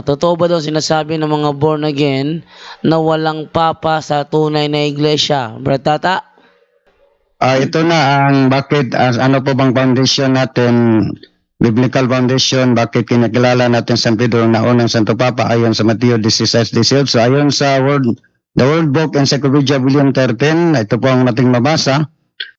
Totoo ba daw sinasabi ng mga born again na walang papa sa tunay na iglesia? Brad Tata? Ito na ang bakit, ano po bang foundation natin, biblical foundation, bakit kinakilala natin San Pedro na unang Santo Papa ayon sa Mateo 16:18. So ayon sa the Word Book Encyclopedia Volume 13, ito po ang nating mabasa.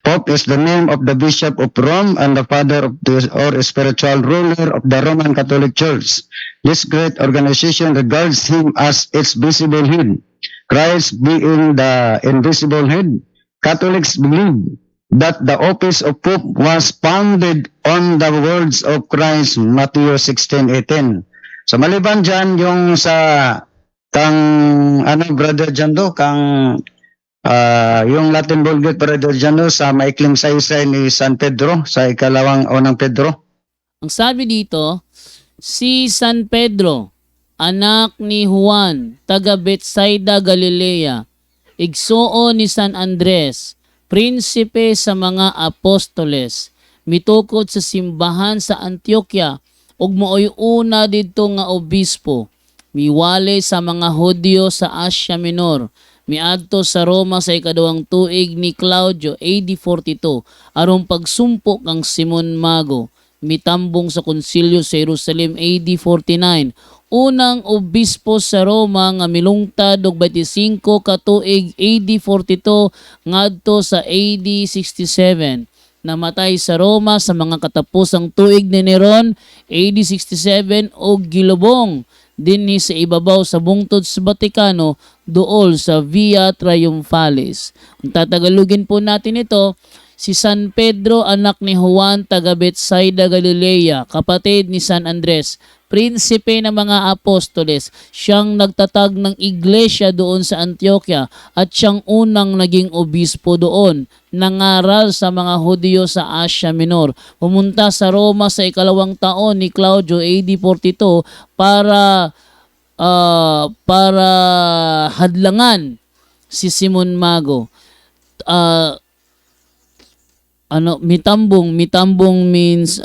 Pope is the name of the Bishop of Rome and the father of the or spiritual ruler of the Roman Catholic Church. This great organization regards him as its visible head, Christ being the invisible head. Catholics believe that the office of Pope was founded on the words of Christ, Matthew 16:18. So maliban dyan, yung sa Brother Jando, yung Latin Vulgate, Brother Jando, sa maikling saysay ni San Pedro, sa ikalawang unang Pedro. Ang sabi dito, si San Pedro, anak ni Juan, taga Betsaida, Galilea, igsuon ni San Andres, prinsipe sa mga apostoles, mitukod sa simbahan sa Antioquia, ug mooy una didto nga obispo, miwali sa mga Hudyo sa Asia Minor, miadto sa Roma sa ikadawang tuig ni Claudio AD 42 aron pagsumpok kang Simon Mago, mitambong sa konsilyo sa Jerusalem AD 49, unang obispo sa Roma nga milungtad og 25 ka tuig AD 42 ngadto sa AD 67. Namatay sa Roma sa mga katapusang tuig ni Neron AD 67 og gilubong dinhi sa ibabaw sa bungtod sa Vatikano duol sa Via Triumphalis. Kung tatagalugin po natin ito, si San Pedro, anak ni Juan, taga Betsaida, Galilea, kapatid ni San Andres, prinsipe ng mga apostoles, siyang nagtatag ng iglesia doon sa Antioquia at siyang unang naging obispo doon. Nangaral sa mga Hudyo sa Asia Minor. Pumunta sa Roma sa ikalawang taon ni Claudio AD 42 para hadlangan si Simon Mago. Mitambong means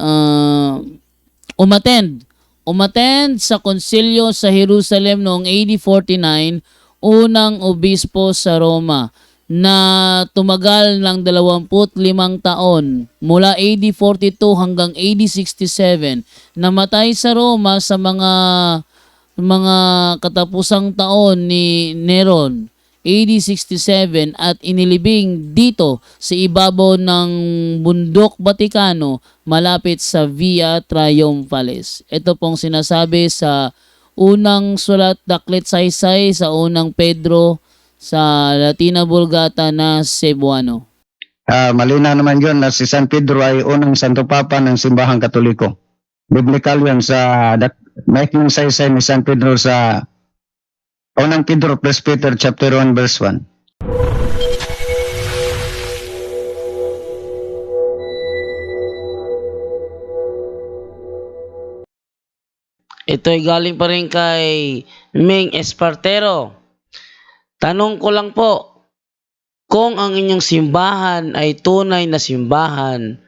umattend sa konsilyo sa Jerusalem noong AD 49, unang obispo sa Roma na tumagal ng 25 taon mula AD 42 hanggang AD 67. Namatay sa Roma sa mga katapusang taon ni Neron AD 67 at inilibing dito sa ibabaw ng bundok Vatikano malapit sa Via Triumphalis. Ito pong sinasabi sa unang sulat Daklet Saysay sa unang Pedro sa Latina Vulgata na Cebuano. Malinaw naman yun na si San Pedro ay unang Santo Papa ng Simbahang Katoliko. Biblical yun sa maikling saysay ni San Pedro sa unang Pedro, 1 Peter chapter 1 verse 1. Ito ay galing pa rin kay Ming Espartero. Tanong ko lang po, kung ang inyong simbahan ay tunay na simbahan,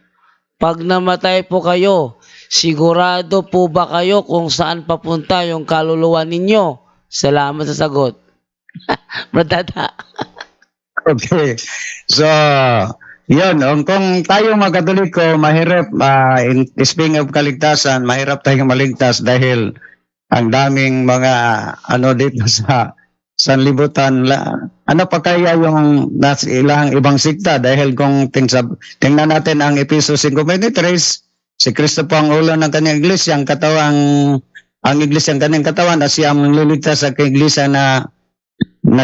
pag namatay po kayo, sigurado po ba kayo kung saan papunta yung kaluluwa ninyo? Salamat sa sagot. Bratata. Okay. So, yun. Kung tayo mga Katoliko, mahirap, speaking of kaligtasan, mahirap tayong maligtas dahil ang daming mga, dito sa sanlibutan. Ano pa kaya yung ilang ibang sikta? Dahil kung tingnan natin ang Efesos 5:23, si Kristo po ang ulo ng kanyang iglesia, ang iglesia ang kanyang katawan at siya ang mangliligtas sa iglesia na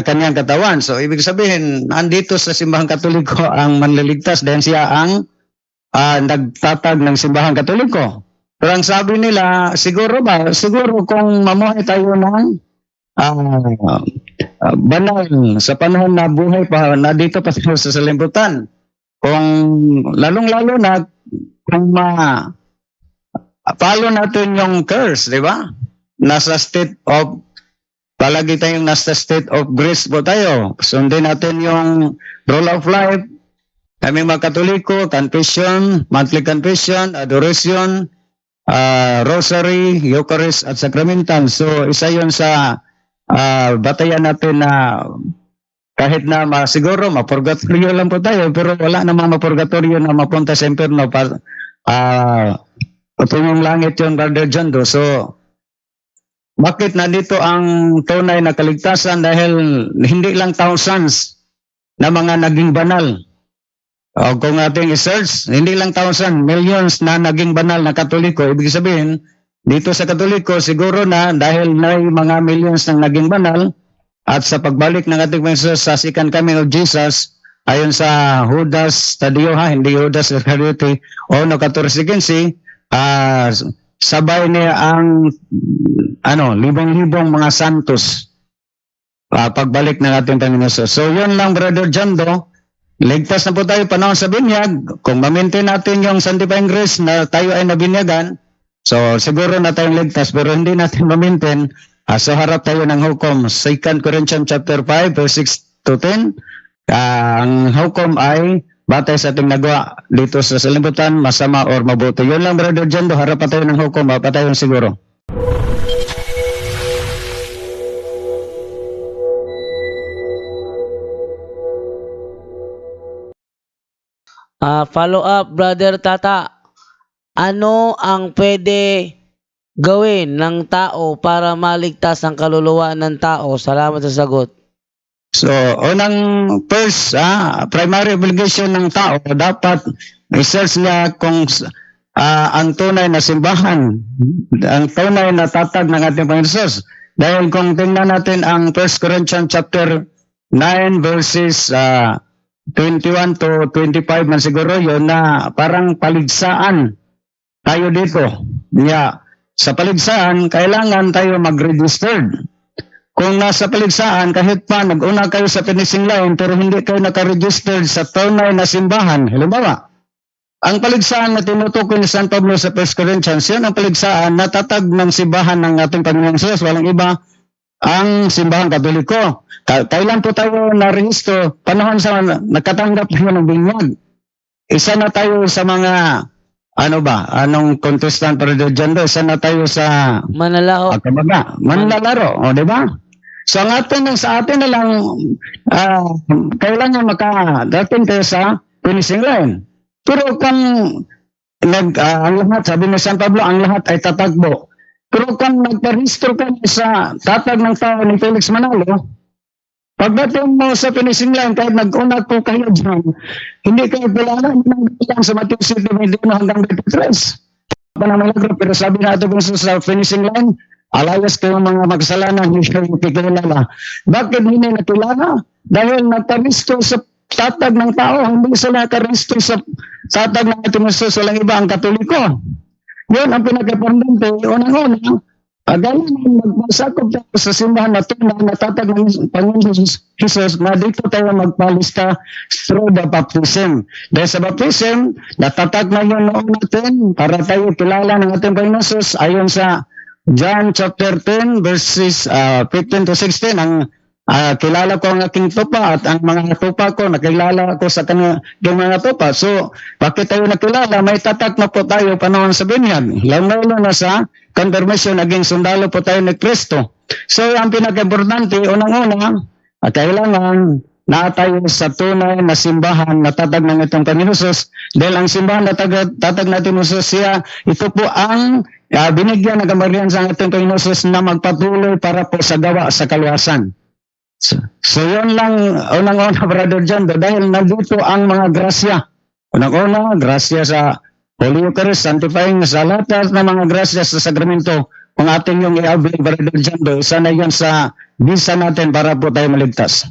kanyang katawan. So, ibig sabihin, andito sa Simbahang Katoliko ang manliligtas dahil siya ang nagtatag ng Simbahang Katoliko. Pero ang sabi nila, siguro kung mamuhay tayo ng banal sa panahon na buhay pa na dito pa sa salimbutan, kung lalong-lalo na kung follow natin yung curse, di ba? Palagi tayong nasa state of grace po tayo. Sundin natin yung rule of life. Kami mga Katoliko, confession, monthly confession, adoration, Rosary, Eucharist at Sacramental. So isa yun sa batayan natin na kahit na siguro mapurgatorio lang po tayo, pero wala namang mapurgatorio na mapunta sa impyerno para patungong langit yun, Brother Jondo. So bakit nandito ang tunay na kaligtasan? Dahil hindi lang thousands na mga naging banal. O kung ating i-search, hindi lang thousand, millions na naging banal na Katoliko. Ibig sabihin, dito sa Katoliko, siguro na dahil may mga millions na naging banal, at sa pagbalik ng ating Panginoon sa second coming of Jesus, ayon sa Judas Tadeo, hindi Judas Iscariote, o no 14:15, sabay niya ang libong-libong mga santos pagbalik ng ating Panginoon. So yun lang, Brother Jondo. Ligtas na po tayo panahon sa binyag. Kung ma-maintain natin yung sanctifying grace na tayo ay nabinyagan, so siguro na tayong ligtas, pero hindi natin ma-maintain, so harap tayo ng hukom. 2 Corinthians chapter 5 verse 6 to 10. Ang hukom ay batay sa ating nagawa dito sa salimutan, masama or mabuti. Yun lang, Brother Jondo, harap pa tayo ng hukom, pa tayo siguro. Follow up, Brother Tata. Ano ang pwede gawin ng tao para maligtas ang kaluluwa ng tao? Salamat sa sagot. So, unang first, primary obligation ng tao, dapat research niya kung ang tunay na simbahan, ang tunay na tatag ng ating Panginoon. Dahil kung tingnan natin ang 1 Corinthians chapter 9 verses 21 to 25 man siguro yun na parang paligsaan tayo dito. Sa paligsaan, kailangan tayo mag-registered. Kung nasa paligsaan, kahit pa nag-una kayo sa finishing line pero hindi kayo naka-registered sa tunay na simbahan, halimbawa, ang paligsaan na tinutukoy ni San Pablo sa 1 Corinthians, yun ang paligsaan na tatag ng simbahan ng ating Panginoong Hesus. Walang iba, ang simbahan Katoliko. Kailan po tayo na-register? Panahon sa nakatanggap tayo ng binyag. Isa na tayo sa mga anong contestant para Jondo? Isa na tayo sa Manlalaro. Manlalaro, di ba? So ang sa atin na lang, kailangan makadating tayo sa finishing line. Pero kung ang lahat, sabi ni San Pablo, ang lahat ay tatagbo. Pero kung nagparehistro ka sa tatag ng tao ni Felix Manalo, pagdating mo sa finishing line, kahit nag-una ko kayo dyan, hindi kayo kailangan ng sa Matthew 7:21 hanggang 23. Pero sabi na ito sa finishing line, alayas kayo mga magsalanan, hindi kayo pikilala. Bakit hindi nakilala? Dahil nagparehistro sa tatag ng tao, hindi sila nakarehistro sa tatag ng ating Hesus, walang iba ang Katoliko. Yun ang pinaka-importante. Unang-una, ganyan magmasakop tayo sa simbahan na tunay na tatag ng Panginoon Jesus na dito tayo magpalista through the baptism. Dahil sa baptism, natatag na yun noon natin para tayo kilala ng ating Panginoon Jesus ayon sa John chapter 10 verses 15 to 16. Ang kilala ko ang aking tupa at ang mga tupa ko nakilala ko sa kanyang mga tupa. So, bakit tayo nakilala? May tatak na po tayo panahon sa binyag. Lalo na sa confirmation, naging sundalo po tayo ni Kristo. So, ang pinaka-importante, unang-una, kailangan na tayo sa tunay na simbahan na tatag ng itong Panginoon Jesus. Dahil ang simbahan na tatag natin Jesus siya, ito po ang binigyan ng kamarihan sa ating Panginoon Jesus na magpatuloy para po sa gawa sa kaluwasan. So yun lang, unang-una, Brother John, dahil nandito ang mga grasya. Unang-una, grasya sa Holy Eucharist, sanctifying sa lahat ng mga grasya sa sakramento. Kung ating yung i-avail, Brother John, isa na yun sa visa natin para po tayo maligtas.